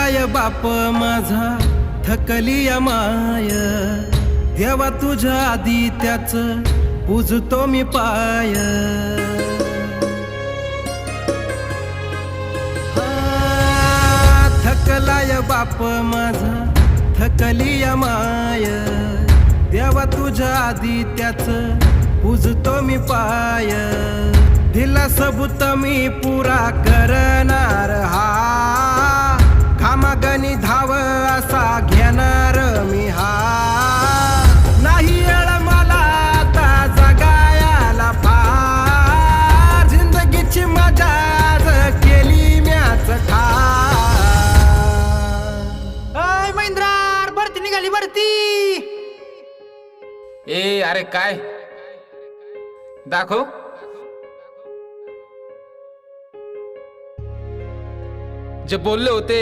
I बाप माझा थकली या माय, देवा तुझ्या आधी त्याच पूजतो मी पाय. थकलाय बाप माझा थकली या माय, देवा तुझ्या आधी त्याच पूजतो मी पाय. दिला सबूत मी पुरा करणार हा, घामागणी धाव असा घेणार मी हा. नाही येळ मला आता जगायला फार, जिंदगीची मजा आज केली म्याच ठार. अय महेंद्रार, भरती निघाली भरती. ए अरे काय दाखव. जे बोलले होते